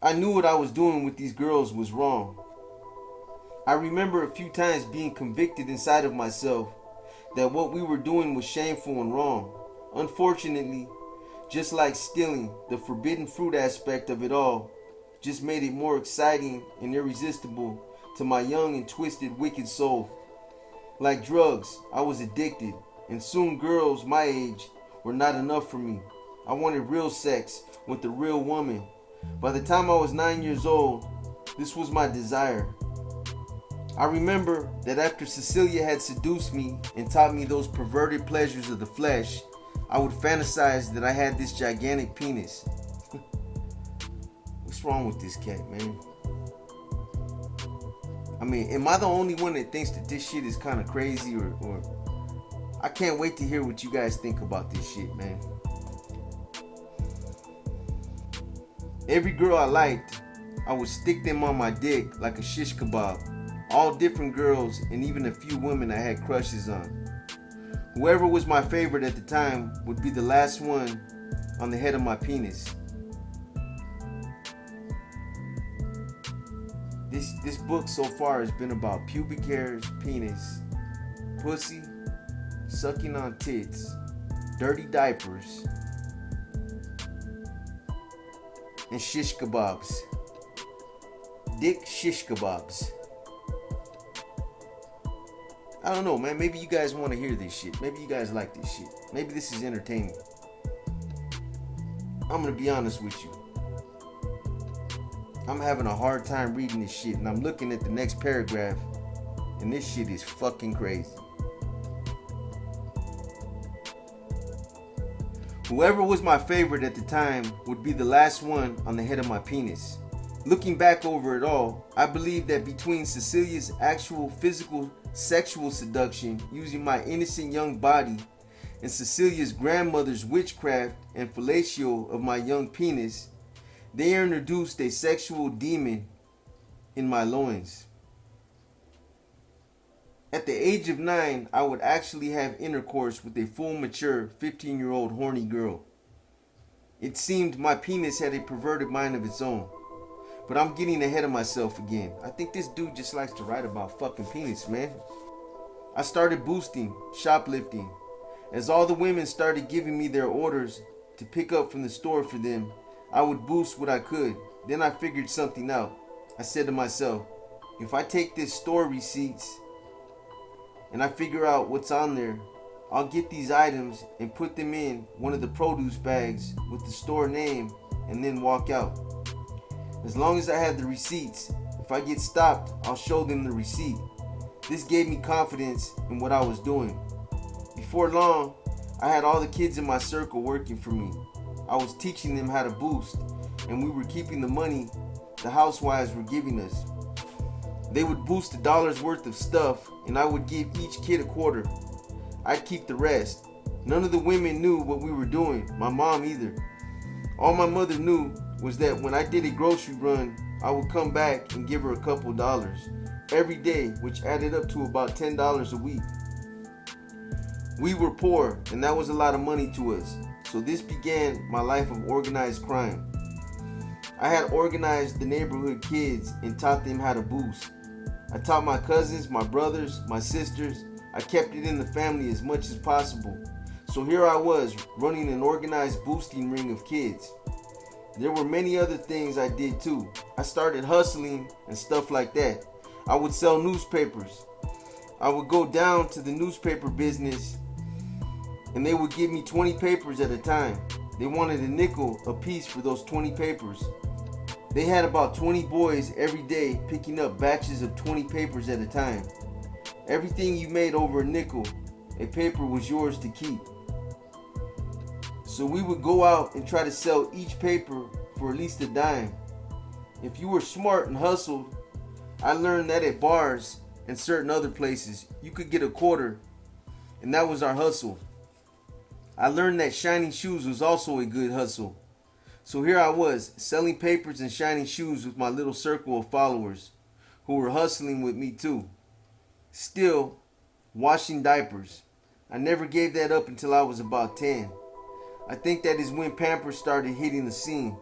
I knew what I was doing with these girls was wrong. I remember a few times being convicted inside of myself that what we were doing was shameful and wrong. Unfortunately, just like stealing, the forbidden fruit aspect of it all just made it more exciting and irresistible to my young and twisted wicked soul. Like drugs, I was addicted, and soon girls my age were not enough for me. I wanted real sex with a real woman. By the time I was 9 years old, this was my desire. I remember that after Cecilia had seduced me and taught me those perverted pleasures of the flesh, I would fantasize that I had this gigantic penis. What's wrong with this cat, man? I mean, am I the only one that thinks that this shit is kind of crazy or I can't wait to hear what you guys think about this shit, man. Every girl I liked, I would stick them on my dick like a shish kebab. All different girls and even a few women I had crushes on. Whoever was my favorite at the time would be the last one on the head of my penis. This book so far has been about pubic hairs, penis, pussy, sucking on tits, dirty diapers, and shish kebabs. Dick shish kebabs. I don't know, man. Maybe you guys want to hear this shit. Maybe you guys like this shit. Maybe this is entertaining. I'm going to be honest with you. I'm having a hard time reading this shit, and I'm looking at the next paragraph, and this shit is fucking crazy. Whoever was my favorite at the time would be the last one on the head of my penis. Looking back over it all, I believe that between Cecilia's actual physical sexual seduction using my innocent young body and Cecilia's grandmother's witchcraft and fellatio of my young penis, they introduced a sexual demon in my loins. At the age of 9, I would actually have intercourse with a full mature 15-year-old horny girl. It seemed my penis had a perverted mind of its own. But I'm getting ahead of myself again. I think this dude just likes to write about fucking penis, man. I started boosting, shoplifting. As all the women started giving me their orders to pick up from the store for them, I would boost what I could. Then I figured something out. I said to myself, if I take this store receipts and I figure out what's on there, I'll get these items and put them in one of the produce bags with the store name and then walk out. As long as I had the receipts, if I get stopped, I'll show them the receipt. This gave me confidence in what I was doing. Before long, I had all the kids in my circle working for me. I was teaching them how to boost, and we were keeping the money the housewives were giving us. They would boost $1 worth of stuff, and I would give each kid a quarter. I'd keep the rest. None of the women knew what we were doing, my mom either. All my mother knew was that when I did a grocery run, I would come back and give her a couple dollars every day, which added up to about $10 a week. We were poor, and that was a lot of money to us. So this began my life of organized crime. I had organized the neighborhood kids and taught them how to boost. I taught my cousins, my brothers, my sisters. I kept it in the family as much as possible. So here I was, running an organized boosting ring of kids. There were many other things I did too. I started hustling and stuff like that. I would sell newspapers. I would go down to the newspaper business and they would give me 20 papers at a time. They wanted a nickel a piece for those 20 papers. They had about 20 boys every day picking up batches of 20 papers at a time. Everything you made over a nickel, a paper was yours to keep. So we would go out and try to sell each paper for at least a dime. If you were smart and hustled, I learned that at bars and certain other places, you could get a quarter, and that was our hustle. I learned that shining shoes was also a good hustle. So here I was, selling papers and shining shoes with my little circle of followers, who were hustling with me too. Still, washing diapers. I never gave that up until I was about 10. I think that is when Pampers started hitting the scene.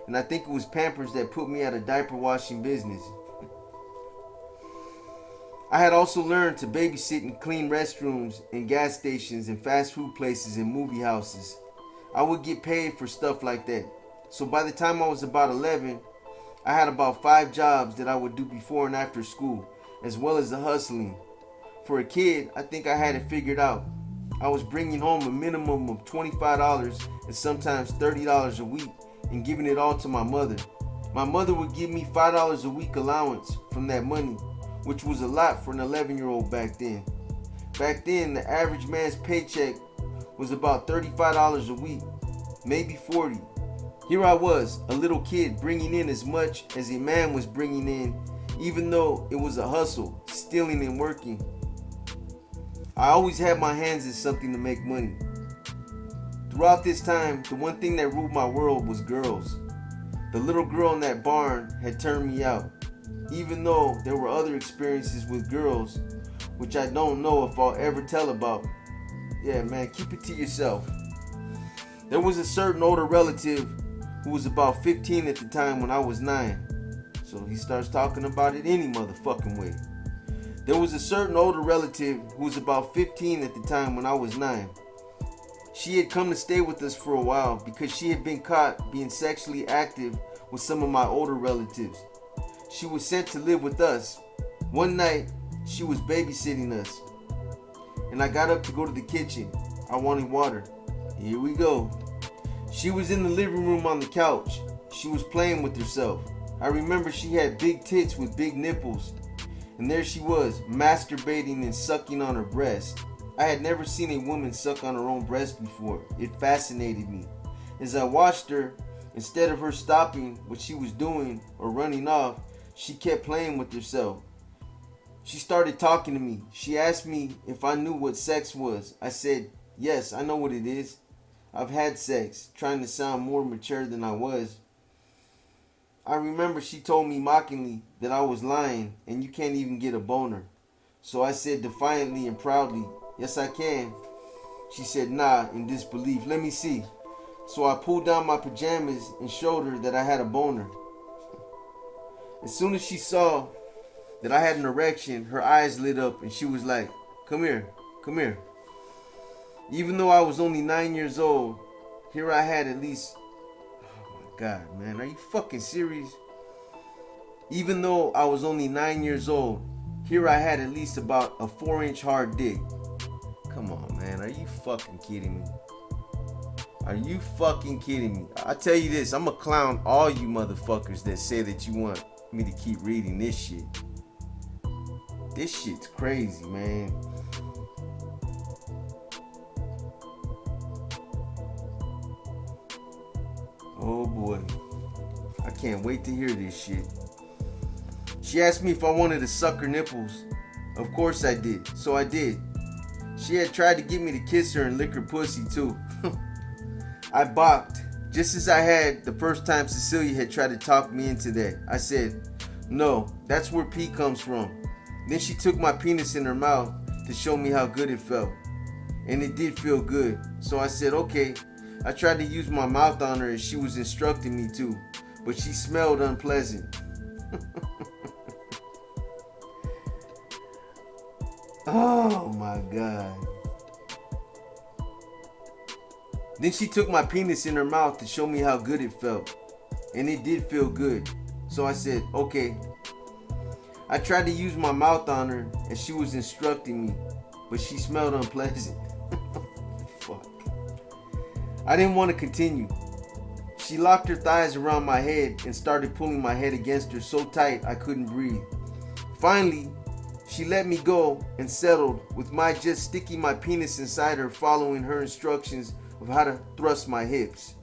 And I think it was Pampers that put me out of diaper washing business. I had also learned to babysit and clean restrooms and gas stations and fast food places and movie houses. I would get paid for stuff like that. So by the time I was about 11, I had about 5 jobs that I would do before and after school, as well as the hustling. For a kid, I think I had it figured out. I was bringing home a minimum of $25 and sometimes $30 a week and giving it all to my mother. My mother would give me $5 a week allowance from that money, which was a lot for an 11-year-old back then. Back then, the average man's paycheck was about $35 a week, maybe 40. Here I was, a little kid bringing in as much as a man was bringing in, even though it was a hustle, stealing and working. I always had my hands in something to make money. Throughout this time, the one thing that ruled my world was girls. The little girl in that barn had turned me out, even though there were other experiences with girls, which I don't know if I'll ever tell about. Yeah, man, keep it to yourself. There was a certain older relative who was about 15 at the time when I was 9. So he starts talking about it any motherfucking way. There was a certain older relative who was about 15 at the time when I was 9. She had come to stay with us for a while because she had been caught being sexually active with some of my older relatives. She was sent to live with us. One night, she was babysitting us, and I got up to go to the kitchen. I wanted water. Here we go. She was in the living room on the couch. She was playing with herself. I remember she had big tits with big nipples, and there she was, masturbating and sucking on her breast. I had never seen a woman suck on her own breast before. It fascinated me. As I watched her, instead of her stopping what she was doing or running off, she kept playing with herself. She started talking to me. She asked me if I knew what sex was. I said, yes, I know what it is. I've had sex, trying to sound more mature than I was. I remember she told me mockingly that I was lying and you can't even get a boner. So I said defiantly and proudly, yes I can. She said nah in disbelief. Let me see. So I pulled down my pajamas and showed her that I had a boner. As soon as she saw that I had an erection, her eyes lit up and she was like, come here, come here. Even though I was only 9 years old, here I had at least, oh my God, man, are you fucking serious? Even though I was only 9 years old, here I had at least about a 4-inch hard dick. Come on, man, are you fucking kidding me? Are you fucking kidding me? I tell you this, I'm gonna clown all you motherfuckers that say that you want me to keep reading this shit. This shit's crazy, man. Oh boy. I can't wait to hear this shit. She asked me if I wanted to suck her nipples. Of course I did. So I did. She had tried to get me to kiss her and lick her pussy too. I balked, just as I had the first time Cecilia had tried to talk me into that. I said, no, that's where pee comes from. Then she took my penis in her mouth to show me how good it felt. And it did feel good. So I said, okay. I tried to use my mouth on her as she was instructing me to, but she smelled unpleasant. Oh my God. Then she took my penis in her mouth to show me how good it felt. And it did feel good. So I said, okay. I tried to use my mouth on her as she was instructing me, but she smelled unpleasant. Fuck. I didn't want to continue. She locked her thighs around my head and started pulling my head against her so tight I couldn't breathe. Finally, she let me go and settled with my just sticking my penis inside her, following her instructions of how to thrust my hips.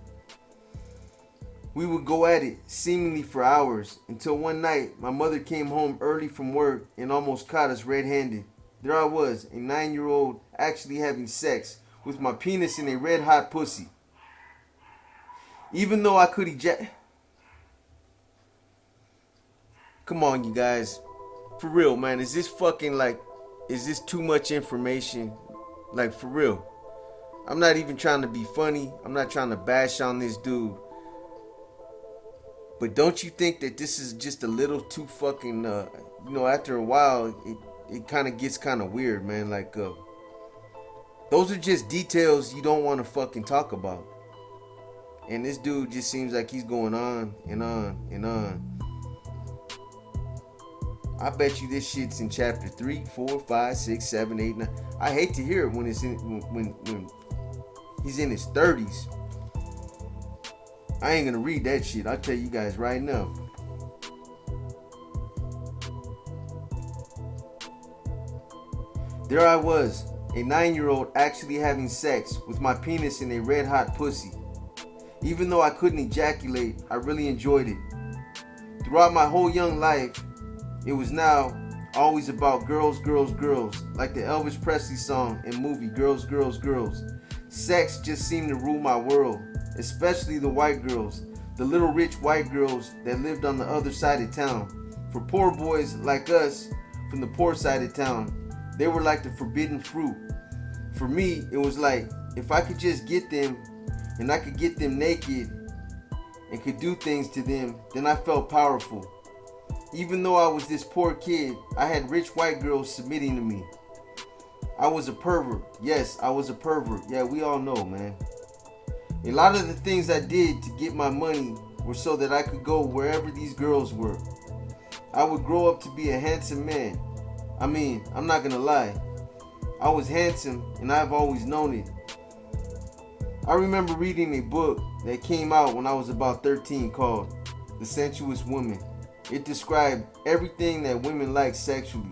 We would go at it seemingly for hours until one night my mother came home early from work and almost caught us red-handed. There I was, a 9-year-old actually having sex with my penis in a red-hot pussy. Even though I could ejaculate. Come on, you guys. For real, man. Is this too much information? Like, for real. I'm not even trying to be funny. I'm not trying to bash on this dude. But don't you think that this is just a little too fucking, after a while, it kind of gets kind of weird, man. Like, those are just details you don't want to fucking talk about. And this dude just seems like he's going on and on and on. I bet you this shit's in chapter 3, 4, 5, 6, 7, 8, 9. I hate to hear it when it's when he's in his 30s. I ain't gonna read that shit. I'll tell you guys right now. There I was, a 9-year-old actually having sex with my penis in a red hot pussy. Even though I couldn't ejaculate, I really enjoyed it. Throughout my whole young life, it was now always about girls, girls, girls, like the Elvis Presley song and movie Girls, Girls, Girls. Sex just seemed to rule my world, especially the white girls, the little rich white girls that lived on the other side of town. For poor boys like us from the poor side of town, they were like the forbidden fruit. For me, it was like, if I could just get them and I could get them naked and could do things to them, then I felt powerful. Even though I was this poor kid, I had rich white girls submitting to me. I was a pervert. Yes, I was a pervert. Yeah, we all know, man. A lot of the things I did to get my money were so that I could go wherever these girls were. I would grow up to be a handsome man. I mean, I'm not gonna lie. I was handsome and I've always known it. I remember reading a book that came out when I was about 13 called The Sensuous Woman. It described everything that women like sexually.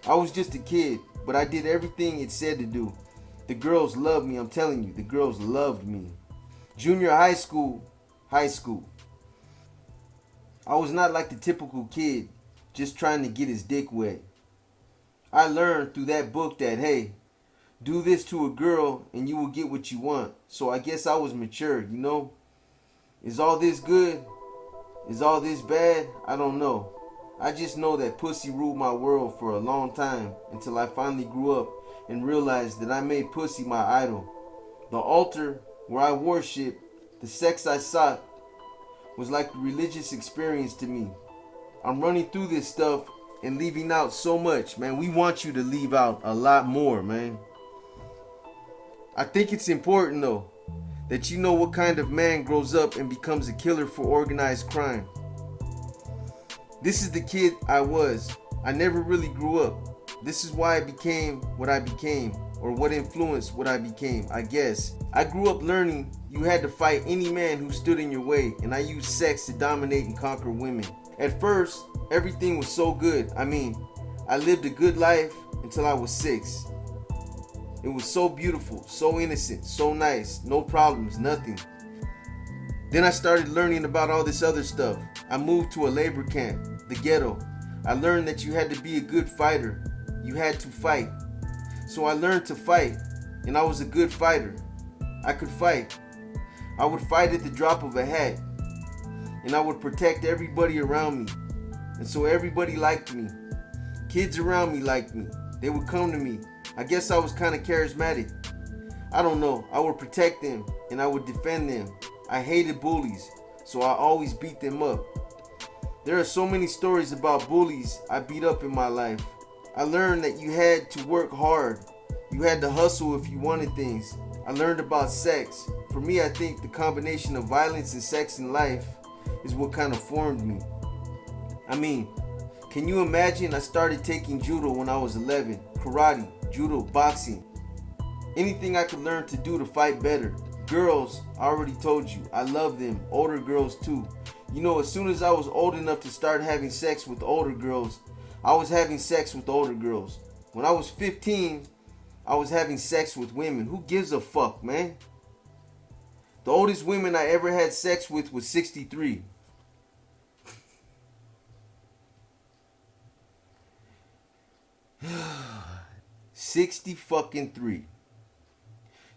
I was just a kid, but I did everything it said to do. The girls loved me, I'm telling you, the girls loved me. Junior high school. I was not like the typical kid, just trying to get his dick wet. I learned through that book that, hey, do this to a girl and you will get what you want. So I guess I was mature, you know? Is all this good? Is all this bad? I don't know. I just know that pussy ruled my world for a long time until I finally grew up and realized that I made pussy my idol. The altar where I worship, the sex I sought, was like a religious experience to me. I'm running through this stuff and leaving out so much, man. We want you to leave out a lot more, man. I think it's important, though, that you know what kind of man grows up and becomes a killer for organized crime. This is the kid I was. I never really grew up. This is why I became what I became, or what influenced what I became, I guess. I grew up learning you had to fight any man who stood in your way, and I used sex to dominate and conquer women. At first, everything was so good. I mean, I lived a good life until I was 6. It was so beautiful, so innocent, so nice, no problems, nothing. Then I started learning about all this other stuff. I moved to a labor camp, the ghetto. I learned that you had to be a good fighter. You had to fight. So I learned to fight, and I was a good fighter. I could fight. I would fight at the drop of a hat, and I would protect everybody around me. And so everybody liked me. Kids around me liked me. They would come to me. I guess I was kind of charismatic. I don't know. I would protect them and I would defend them. I hated bullies, so I always beat them up. There are so many stories about bullies I beat up in my life. I learned that you had to work hard. You had to hustle if you wanted things. I learned about sex. For me, I think the combination of violence and sex in life is what kind of formed me. I mean, can you imagine I started taking judo when I was 11? Karate, judo, boxing. Anything I could learn to do to fight better. Girls, I already told you, I love them. Older girls too. You know, as soon as I was old enough to start having sex with older girls, I was having sex with older girls. When I was 15, I was having sex with women. Who gives a fuck, man? The oldest women I ever had sex with was 63. $60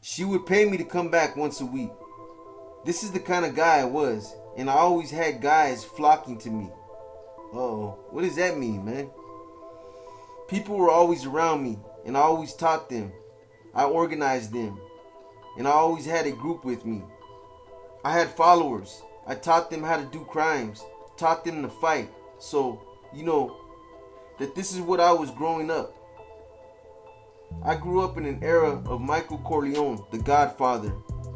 She would pay me to come back once a week. This is the kind of guy I was, and I always had guys flocking to me. Uh-oh, what does that mean, man? People were always around me, and I always taught them. I organized them, and I always had a group with me. I had followers. I taught them how to do crimes, taught them to fight. So, you know, that this is what I was growing up. I grew up in an era of Michael Corleone, The Godfather,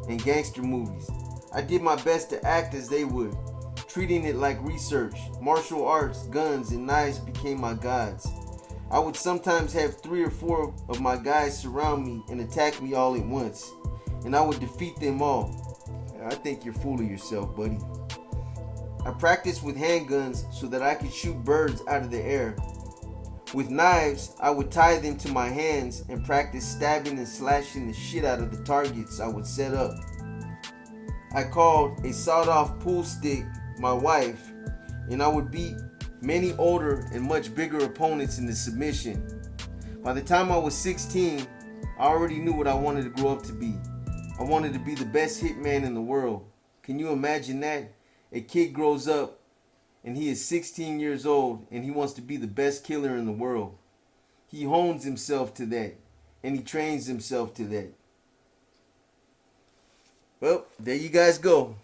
and gangster movies. I did my best to act as they would, treating it like research. Martial arts, guns, and knives became my gods. I would sometimes have 3 or 4 of my guys surround me and attack me all at once, and I would defeat them all. I think you're full of yourself, buddy. I practiced with handguns so that I could shoot birds out of the air. With knives, I would tie them to my hands and practice stabbing and slashing the shit out of the targets I would set up. I called a sawed-off pool stick my wife, and I would beat many older and much bigger opponents in the submission. By the time I was 16, I already knew what I wanted to grow up to be. I wanted to be the best hitman in the world. Can you imagine that? A kid grows up and he is 16 years old and he wants to be the best killer in the world. He hones himself to that and he trains himself to that. Well, there you guys go.